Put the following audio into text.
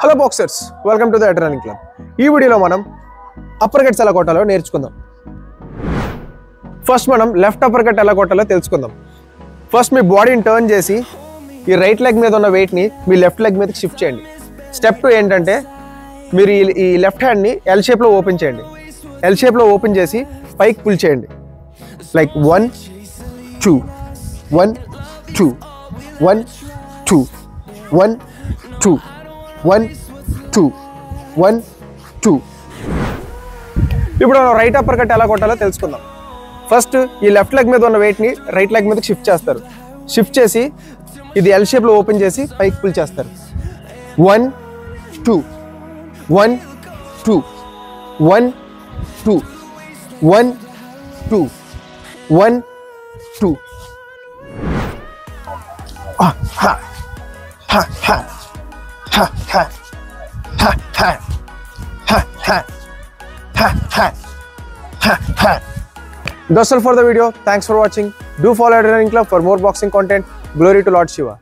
Hello boxers, welcome to the adrenaline club. ఈ వీడియోలో మనం అప్పర్ కట్స్ ఎలా కొట్టాలో నేర్చుకుందాం. ఫస్ట్ మనం లెఫ్ట్ అప్పర్ కట్ ఎలా కొట్టాలో తెలుసుకుందాం. ఫస్ట్ మీ బాడీని టర్న్ చేసి ఈ రైట్ లెగ్ మీద ఉన్న వెయిట్ని మీ లెఫ్ట్ లెగ్ మీదకి షిఫ్ట్ చేయండి. స్టెప్ 2 ఏంటంటే మీరు ఈ లెఫ్ట్ హ్యాండ్ని ఎల్ షేప్లో ఓపెన్ చేయండి. ఎల్ షేప్లో ఓపెన్ చేసి పైకి పుల్ చేయండి. లైక్ 1 2 1 2 1 2 1 2 1 2 1 2. ఇప్పుడు రైట్ అప్పర్ కట్ ఎలా కొట్టాలో తెలుసుకుందాం. ఫస్ట్ ఈ లెఫ్ట్ లెగ్ మీద ఉన్న వెయిట్ని రైట్ లెగ్ మీదకి షిఫ్ట్ చేస్తారు. షిఫ్ట్ చేసి ఇది ఎల్ షేప్లో ఓపెన్ చేసి పైకి పుల్ చేస్తారు. 1 2 1 2 1 2 1 2 1 2. Ha ha ha ha ha ha ha ha ha ha ha ha ha. That's all for the video. Thanks for watching. Do follow Adrenaline Club for more boxing content. Glory to Lord Shiva.